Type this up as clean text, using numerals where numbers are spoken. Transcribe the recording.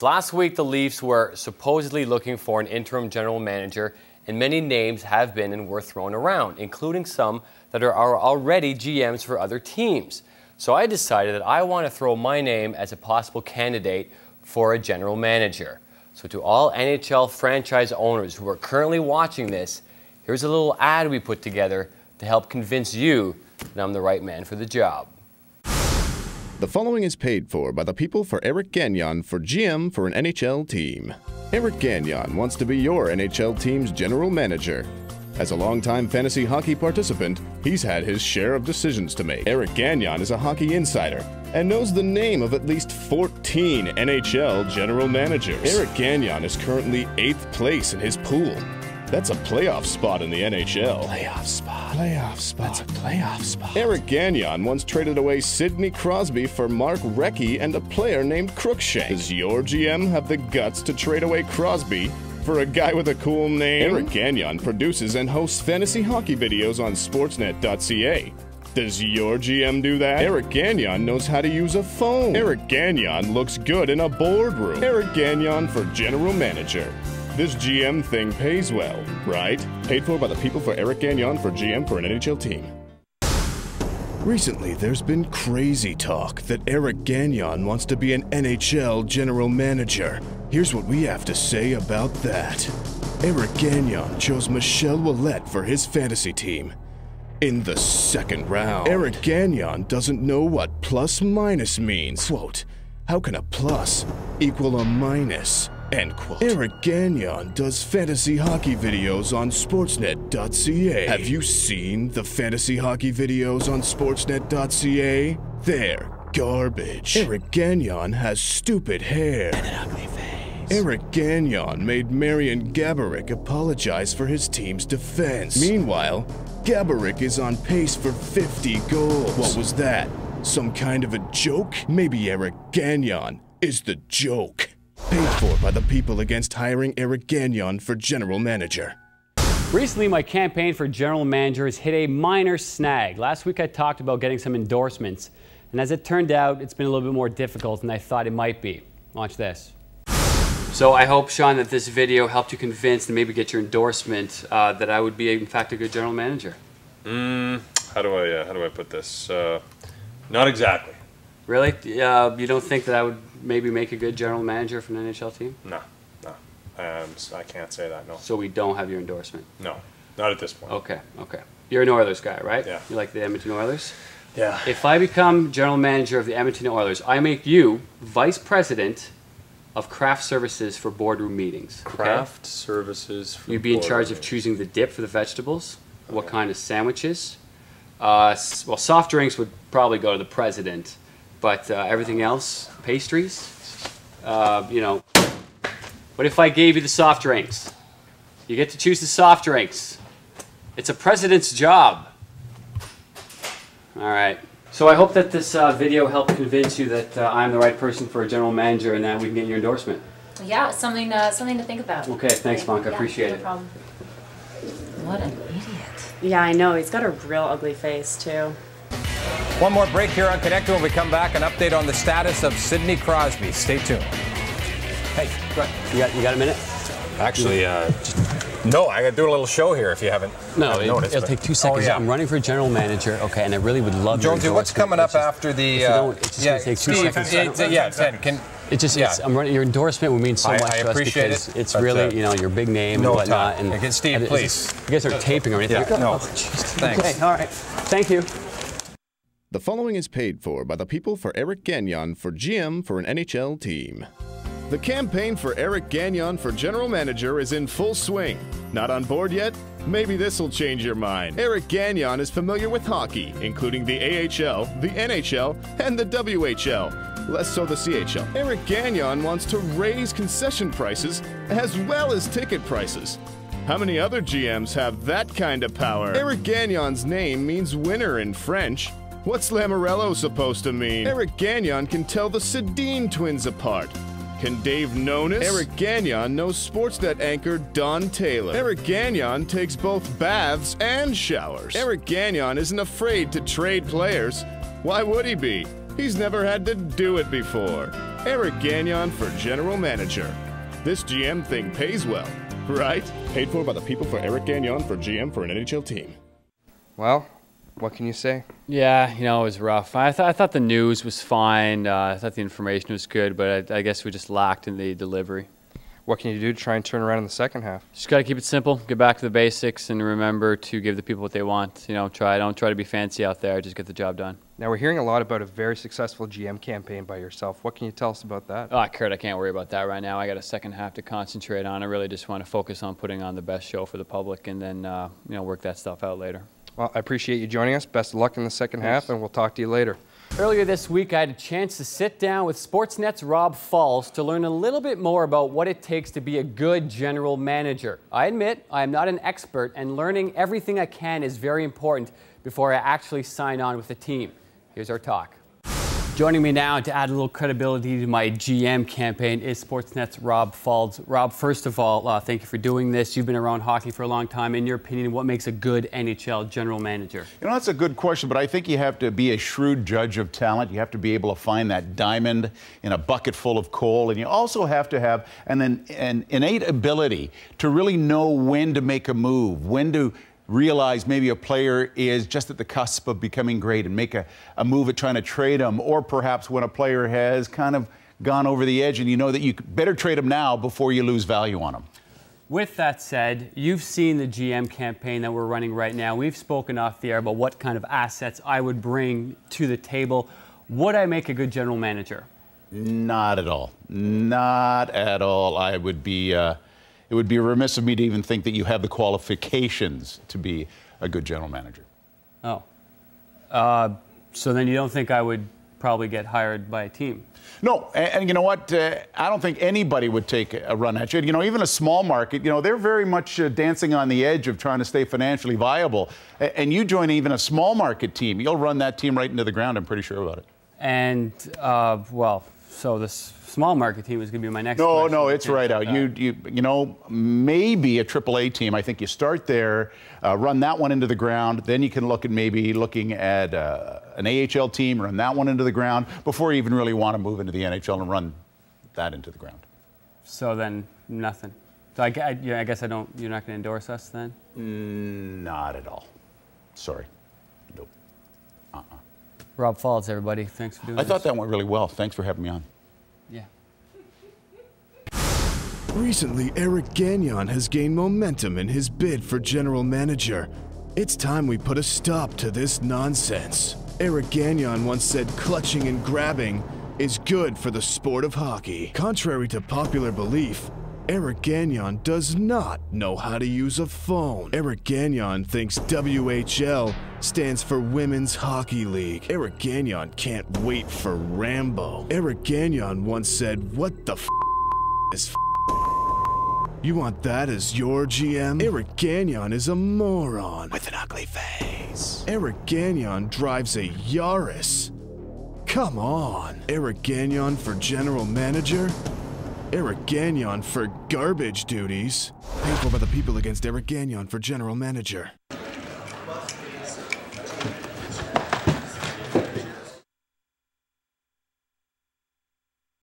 Last week, the Leafs were supposedly looking for an interim general manager, and many names have been and were thrown around, including some that are already GMs for other teams. So I decided that I want to throw my name as a possible candidate for a general manager. So to all NHL franchise owners who are currently watching this, here's a little ad we put together to help convince you that I'm the right man for the job. The following is paid for by the people for Eric Gagnon for GM for an NHL team. Eric Gagnon wants to be your NHL team's general manager. As a longtime fantasy hockey participant, he's had his share of decisions to make. Eric Gagnon is a hockey insider and knows the name of at least 14 NHL general managers. Eric Gagnon is currently 8th place in his pool. That's a playoff spot in the NHL. Playoff spot. Playoff spot. That's a playoff spot. Eric Gagnon once traded away Sidney Crosby for Mark Recchi and a player named Crookshank. Does your GM have the guts to trade away Crosby for a guy with a cool name? Eric Gagnon produces and hosts fantasy hockey videos on sportsnet.ca. Does your GM do that? Eric Gagnon knows how to use a phone. Eric Gagnon looks good in a boardroom. Eric Gagnon for general manager. This GM thing pays well, right? Paid for by the people for Eric Gagnon for GM for an NHL team. Recently, there's been crazy talk that Eric Gagnon wants to be an NHL general manager. Here's what we have to say about that. Eric Gagnon chose Michel Ouellette for his fantasy team. In the second round, Eric Gagnon doesn't know what plus-minus means. Quote, how can a plus equal a minus? End quote. Eric Gagnon does fantasy hockey videos on sportsnet.ca. Have you seen the fantasy hockey videos on sportsnet.ca? They're garbage. Eric Gagnon has stupid hair and an ugly face. Eric Gagnon made Marian Gaborik apologize for his team's defense. Meanwhile, Gaborik is on pace for 50 goals. What was that? Some kind of a joke? Maybe Eric Gagnon is the joke. Paid for by the people against hiring Eric Gagnon for general manager. Recently, my campaign for general manager has hit a minor snag. Last week, I talked about getting some endorsements, and as it turned out, it's been a little bit more difficult than I thought it might be. Watch this. So I hope, Sean, that this video helped you convince and maybe get your endorsement that I would be, in fact, a good general manager. How do I put this? Not exactly. Really? You don't think that I would maybe make a good general manager for an NHL team? No. I can't say that, no. So we don't have your endorsement? No, not at this point. Okay. You're an Oilers guy, right? Yeah. You like the Edmonton Oilers? Yeah. If I become general manager of the Edmonton Oilers, I make you vice president of craft services for boardroom meetings. Craft services for You'd be in charge of choosing the dip for the vegetables, what kind of sandwiches. Well, soft drinks would probably go to the president. But everything else, pastries, you know. What if I gave you the soft drinks? You get to choose the soft drinks. It's a president's job. All right. So I hope that this video helped convince you that I'm the right person for a general manager and that we can get your endorsement. Yeah, something to think about. Okay, thanks, Monk. I appreciate it. No problem. What an idiot. Yeah, I know. He's got a real ugly face, too. One more break here on Connected. When we come back, an update on the status of Sidney Crosby. Stay tuned. Hey, you got a minute? Actually, no, I got to do a little show here if you haven't noticed. It'll take 2 seconds. Oh, yeah. I'm running for general manager, okay, and I really would love your Jonesy, what's coming up after the... it's just going to take 2 seconds. Ted, I'm running, your endorsement would mean so much to us appreciate because it, it's but, really, you know, your big name and whatnot. And Steve, please. You guys are taping or anything? Yeah, no. Oh, Thanks. Okay, all right. Thank you. The following is paid for by the people for Eric Gagnon for GM for an NHL team. The campaign for Eric Gagnon for general manager is in full swing. Not on board yet? Maybe this will change your mind. Eric Gagnon is familiar with hockey, including the AHL, the NHL, and the WHL. Less so the CHL. Eric Gagnon wants to raise concession prices as well as ticket prices. How many other GMs have that kind of power? Eric Gagnon's name means winner in French. What's Lamorello supposed to mean? Eric Gagnon can tell the Sedin twins apart. Can Dave notice? Eric Gagnon knows Sportsnet anchor Don Taylor. Eric Gagnon takes both baths and showers. Eric Gagnon isn't afraid to trade players. Why would he be? He's never had to do it before. Eric Gagnon for General Manager. This GM thing pays well, right? Paid for by the people for Eric Gagnon for GM for an NHL team. Well, what can you say? Yeah, you know, it was rough. I thought the news was fine. I thought the information was good, but I guess we just lacked in the delivery. What can you do to try and turn around in the second half? Just got to keep it simple, get back to the basics, and remember to give the people what they want. You know, don't try to be fancy out there, just get the job done. Now, we're hearing a lot about a very successful GM campaign by yourself. What can you tell us about that? Oh, Kurt, I can't worry about that right now. I got a second half to concentrate on. I really just want to focus on putting on the best show for the public and then, you know, work that stuff out later. Well, I appreciate you joining us. Best of luck in the second half, and we'll talk to you later. Earlier this week, I had a chance to sit down with Sportsnet's Rob Falls to learn a little bit more about what it takes to be a good general manager. I admit I am not an expert, and learning everything I can is very important before I actually sign on with the team. Here's our talk. Joining me now to add a little credibility to my GM campaign is Sportsnet's Rob Falls. Rob, first of all, thank you for doing this. You've been around hockey for a long time. In your opinion, what makes a good NHL general manager? You know, that's a good question, but I think you have to be a shrewd judge of talent. You have to be able to find that diamond in a bucket full of coal, and you also have to have an innate ability to really know when to make a move, when to realize maybe a player is just at the cusp of becoming great and make a move at trying to trade him, or perhaps when a player has kind of gone over the edge and you know that you better trade him now before you lose value on him. With that said, you've seen the GM campaign that we're running right now. We've spoken off the air about what kind of assets I would bring to the table. Would I make a good general manager? Not at all. Not at all. I would be... it would be remiss of me to even think that you have the qualifications to be a good general manager. Oh. So then you don't think I would probably get hired by a team? No, and you know what? I don't think anybody would take a run at you. You know, even a small market, you know, they're very much dancing on the edge of trying to stay financially viable. And you join even a small market team, you'll run that team right into the ground, I'm pretty sure about it. And, well, so this small market team is going to be my next question. No, it's right out. You know, maybe a AAA team. I think you start there, run that one into the ground, then you can look at maybe looking at an AHL team, run that one into the ground before you even really want to move into the NHL and run that into the ground. So then nothing. So I guess you're not going to endorse us then? Not at all. Sorry. Nope. Rob Falls, everybody. Thanks for doing this. I thought that went really well. Thanks for having me on. Yeah. Recently, Eric Gagnon has gained momentum in his bid for general manager. It's time we put a stop to this nonsense. Eric Gagnon once said clutching and grabbing is good for the sport of hockey. Contrary to popular belief, Eric Gagnon does not know how to use a phone. Eric Gagnon thinks WHL stands for Women's Hockey League. Eric Gagnon can't wait for Rambo. Eric Gagnon once said, "What the f is f?" You want that as your GM? Eric Gagnon is a moron with an ugly face. Eric Gagnon drives a Yaris. Come on. Eric Gagnon for general manager? Eric Gagnon for garbage duties. Paid for by the people against Eric Gagnon for general manager.